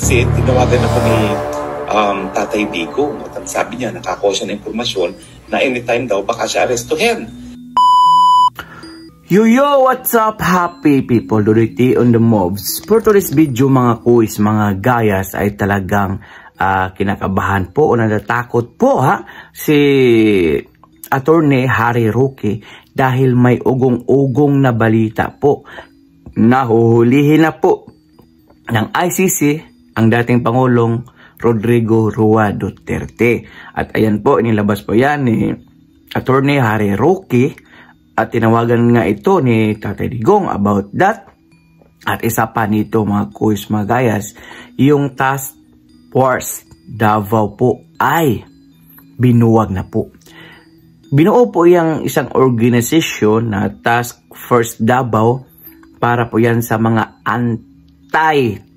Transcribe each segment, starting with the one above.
Kasi tinawagan ako ni Tatay Digong at ang sabi niya, nakakuha siya ng impormasyon na anytime daw baka siya arestuhin. Yo, what's up happy people? Dority on the moves. For today's video mga kuis, mga gayas ay talagang kinakabahan po o natatakot po si Attorney Harry Roque dahil may ugong-ugong na balita po. Nahuhulihin na po ng ICC ang dating Pangulong Rodrigo Roa Duterte. At ayan po, inilabas po yan ni Attorney Harry Roque at tinawagan nga ito ni Tatay Digong about that. At isa pa nito mga kuis, mga gayas, yung Task Force Davao po ay binuwag na po. Binuo po yung isang organisasyon na Task Force Davao para po yan sa mga anti-terrorism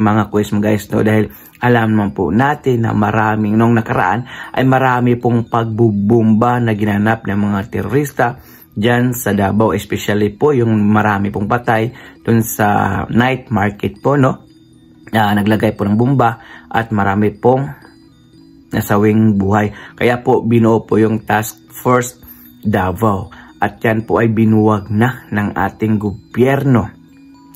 mga kuis, mga guys, no? Dahil alam naman po natin na maraming nung nakaraan ay marami pong pagbubumba na ginanap ng mga terorista dyan sa Davao, especially po yung marami pong patay dun sa night market po, no? Naglagay po ng bomba at marami pong nasawing buhay. Kaya po binuo po yung Task Force Davao at yan po ay binuwag na ng ating gobyerno.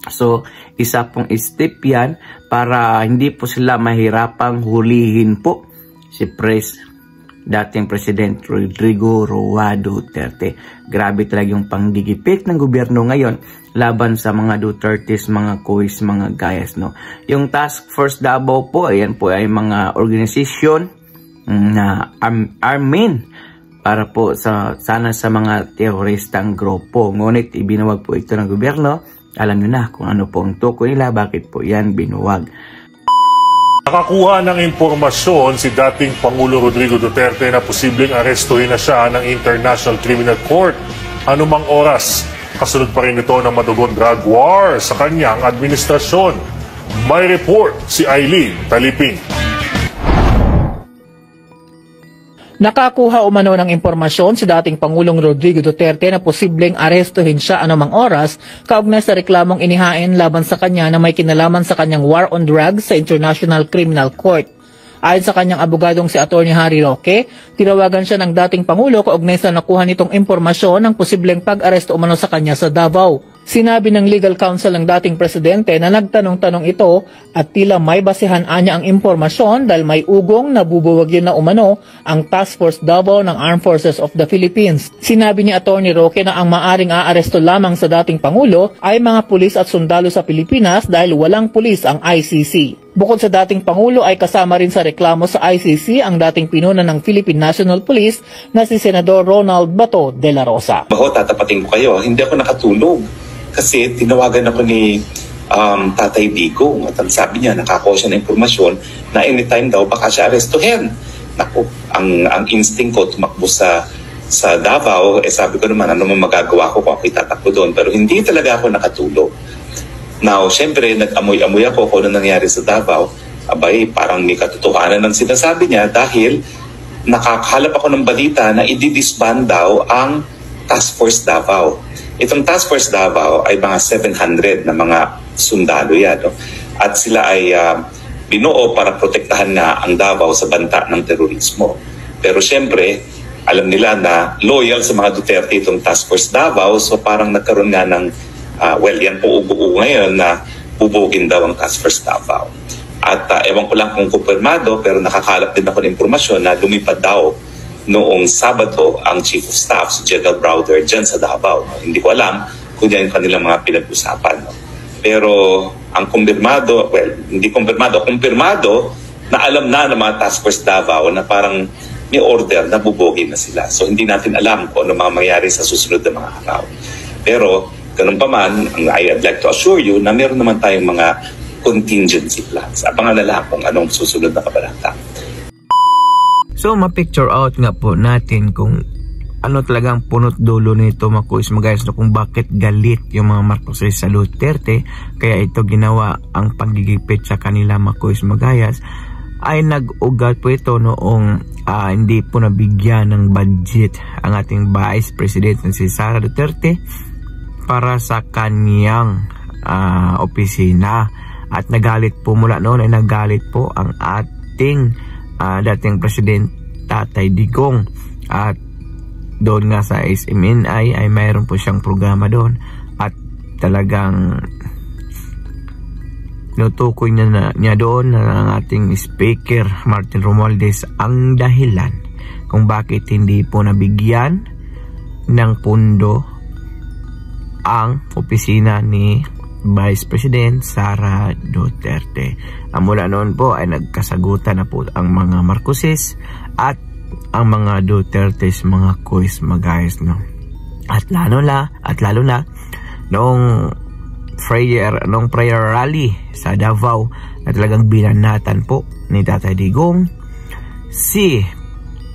So, isa pong step yan para hindi po sila mahirapang hulihin po si dating President Rodrigo Roa Duterte. Grabe talaga yung panggigipit ng gobyerno ngayon laban sa mga Dutertes, mga kuis, mga gayas, no? Yung Task Force Davao po, ayan po ay mga organisasyon na armin para po sana sa mga teroristang grupo. Ngunit ibinuwag po ito ng gobyerno. Alam nyo na kung ano po ang tukoy nila, bakit po yan binuwag. Nakakuha ng impormasyon si dating Pangulo Rodrigo Duterte na posibleng arestuhin na siya ng International Criminal Court anumang oras. Kasunod pa rin ito ng madugon drug war sa kanyang administrasyon. May report si Eileen Taliping. Nakakuha umano ng impormasyon si dating Pangulong Rodrigo Duterte na posibleng arestuhin siya anumang oras kaugnay sa reklamong inihain laban sa kanya na may kinalaman sa kanyang war on drugs sa International Criminal Court. Ayon sa kanyang abogadong si Attorney Harry Roque, tinawagan siya ng dating Pangulo kaugnay sa nakuha nitong impormasyon ng posibleng pag-aresto umano sa kanya sa Davao. Sinabi ng legal counsel ng dating presidente na nagtanong-tanong ito at tila may basehan anya ang impormasyon dahil may ugong na bubuwagin na umano ang Task Force Davao ng Armed Forces of the Philippines. Sinabi ni Attorney Roque na ang maaring aaresto lamang sa dating Pangulo ay mga pulis at sundalo sa Pilipinas dahil walang pulis ang ICC. Bukod sa dating Pangulo ay kasama rin sa reklamo sa ICC ang dating pinuna ng Philippine National Police na si Senador Ronald Bato de la Rosa. Tatapatin ko kayo, hindi ako nakatulog. Kasi tinawagan ako ni Tatay Digong at ang sabi niya, nakakuha siya ng impormasyon na anytime daw baka siya arestuhin. Naku, ang instinct ko tumakbo sa Davao, sabi ko naman, ano man magagawa ko kung ako itatakbo doon. Pero hindi talaga ako nakatulog. Now, syempre, nag-amoy-amoy ako kung ano nangyari sa Davao. Abay, parang may katotohanan ng sinasabi niya dahil nakakalap ako ng balita na i-disband daw ang Task Force Davao. Itong Task Force Davao ay mga 700 na mga sundalo yan. No? At sila ay binuo para protektahan nga ang Davao sa banta ng terorismo. Pero syempre, alam nila na loyal sa mga Duterte itong Task Force Davao, so parang nagkaroon nga ng, yan po ugo ngayon na bubugin daw ang Task Force Davao. At ewan ko lang kung kumpirmado, pero nakakalap din ako ng impormasyon na lumipad daw noong Sabado ang Chief of Staff, si General Browder, dyan sa Davao. No? Hindi ko alam kung yan yung kanilang mga pinag-usapan. No? Pero ang kumpirmado, hindi kumpirmado na alam na ng mga Task Force Davao na parang may order na bubogin na sila. So hindi natin alam kung ano mga mangyari sa susunod na mga araw. Pero ganun pa man, I'd like to assure you na meron naman tayong mga contingency plans. Abangan na lang kung anong susunod na kabalata. So, ma-picture out nga po natin kung ano talagang punot dulo nito mga kuis, mga guys, no, kung bakit galit yung mga Marcoses sa Duterte, kaya ito ginawa ang paggigipit sa kanila mga kuis, mga gayas, ay nag-ugat po ito noong hindi po nabigyan ng budget ang ating Vice President na si Sara Duterte para sa kanyang opisina. At nagalit po mula noon ay nagalit po ang ating dating President Tatay Digong. At doon nga sa SMNI ay mayroon po siyang programa doon. At talagang nutukoy niya doon na ang ating Speaker Martin Romualdez ang dahilan kung bakit hindi po nabigyan ng pundo ang opisina ni Vice President Sara Duterte. Mula noon po ay nagkasagutan na po ang mga Marcoses at ang mga Dutertes, mga kuis, magayos, no? At lalo na noong prayer rally sa Davao na talagang binanatan po ni Tatay Digong si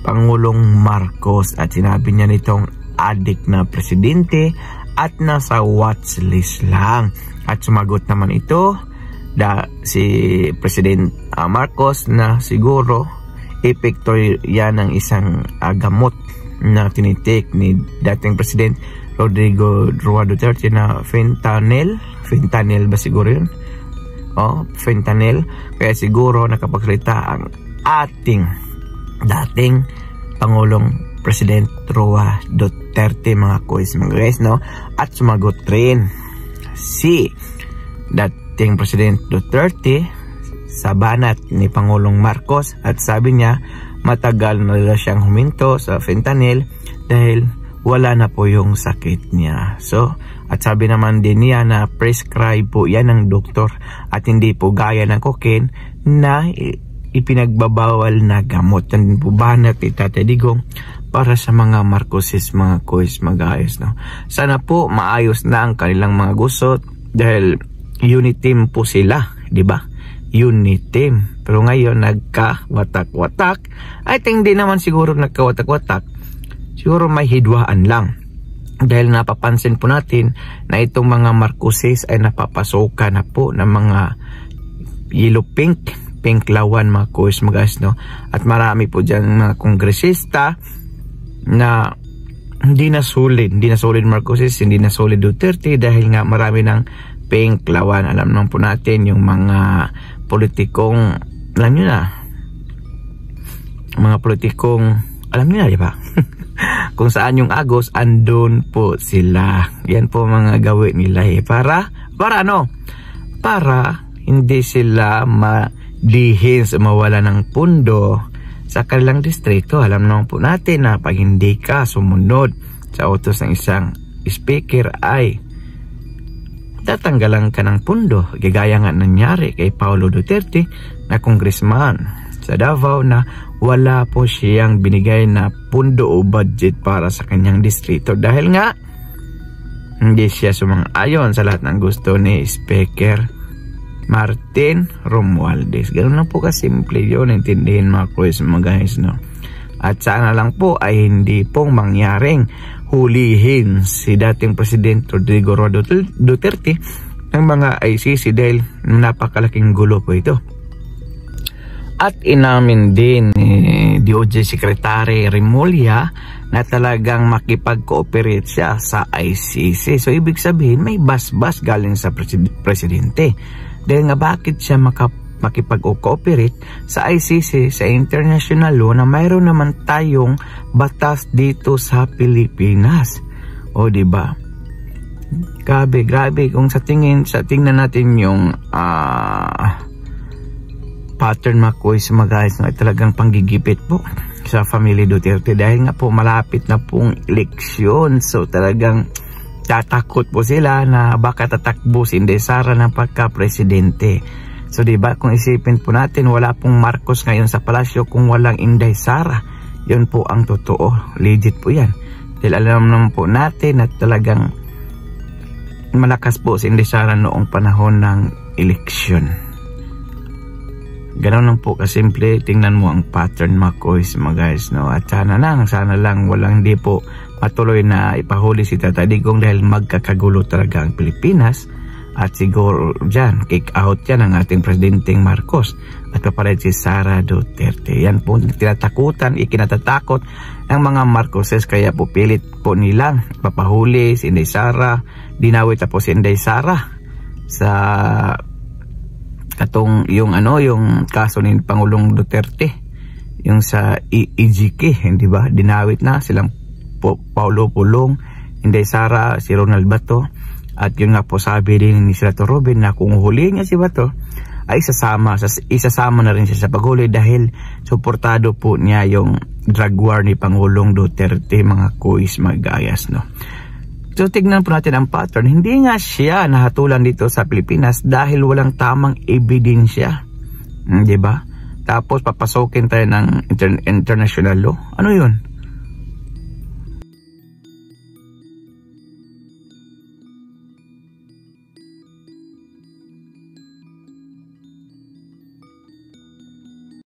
Pangulong Marcos at sinabi niya nitong adik na presidente at nasa watchlist lang. At sumagot naman ito si President Marcos na siguro epekto yan ng isang gamot na tinitik ni dating President Rodrigo Roa Duterte na fentanyl ba siguro yun? Fentanyl. Kaya siguro nakapagsalita ang ating dating Pangulong President Roa Duterte, mga kuis, mga guys, no? At sumagot rin si dating President Duterte sa banat ni Pangulong Marcos at sabi niya matagal na siyang huminto sa fentanyl dahil wala na po yung sakit niya. So, at sabi naman din niya na prescribe po yan ng doktor at hindi po gaya ng cocaine na ipinagbabawal na gamot. Yan po banat ni Tatay Digong para sa mga Marcoses, mga kuis, magayos, no? Sana po maayos na ang kanilang mga gusot dahil unit team po sila, di ba? Unit team. Pero ngayon nagka-watak-watak. I think di naman siguro nagka-watak-watak. Siguro may hidwaan lang. Dahil napapansin po natin na itong mga Marcoses ay napapasokan na po ng mga yellow pink lawan, mga kuis, magayos, no? At marami po dyan mga kongresista na hindi na solid Marcoses, hindi na solid Duterte dahil nga marami ng pink lawan. Alam naman po natin yung mga politikong, alam nyo na, di ba? Kung saan yung agos, andun po sila. Yan po mga gawin nila para ano? Para hindi sila madihin sa mawala ng pundo sa kanilang distrito. Alam naman po natin na pag hindi ka sumunod sa utos ng isang speaker ay tatanggalan ka ng pundo. Gagaya nga nangyari kay Paulo Duterte na congressman sa Davao na wala po siyang binigay na pundo o budget para sa kanyang distrito dahil nga hindi siya sumang-ayon sa lahat ng gusto ni Speaker Martin Romualdez. Ganun lang po kasimple yun, intindihin mga kuis, mga guys, no? At sana lang po ay hindi pong mangyaring hulihin si dating President Rodrigo Roa Duterte ng mga ICC dahil napakalaking gulo po ito. At inamin din ni DOJ Secretary Remulla na talagang makipag-cooperate siya sa ICC. So ibig sabihin may bas-bas galing sa presidente. Dahil nga bakit siya makipag-cooperate sa ICC, sa international law na mayroon naman tayong batas dito sa Pilipinas. O diba? Grabe kung sa tingnan natin yung pattern, mga kuis, mga guys, no, ay talagang panggigipit po sa family Duterte dahil nga po malapit na pong eleksyon. So talagang tatakot po sila na baka tatakbo si Inday Sara ng pagka-presidente. So diba, kung isipin po natin, wala pong Marcos ngayon sa palasyo kung walang Inday Sara. Yun po ang totoo, legit po yan. Dahil alam naman po natin na talagang malakas po si Inday Sara noong panahon ng eleksyon. Ganoon lang po kasimple. Tingnan mo ang pattern, mga kuis, mga guys, no? At sana lang walang hindi po matuloy na ipahuli si Tatay Digong dahil magkakagulo talaga ang Pilipinas. At siguro dyan, kick out yan ang ating Presidenteng Marcos at kapalit si Sara Duterte. Yan po tinatakutan, ikinatatakot ng mga Marcoses, kaya po pilit po nilang papahuli si Inday Sara. Dinawit po si Inday Sara sa katong yung kaso ni Pangulong Duterte, yung sa EJK, hindi ba? Dinawit na silang Paulo Pulong, Inday Sara, si Ronald Bato, at yun nga po sabi din ni Senator Robin na kung huli niya si Bato ay isasama na rin siya sa paghuli dahil suportado po niya yung drug war ni Pangulong Duterte, mga kuis, mag-ayas, no? So tignan po natin ang pattern. Hindi nga siya nahatulan dito sa Pilipinas dahil walang tamang ebidensya, di ba? Tapos papasokin tayo ng international law. Ano yun?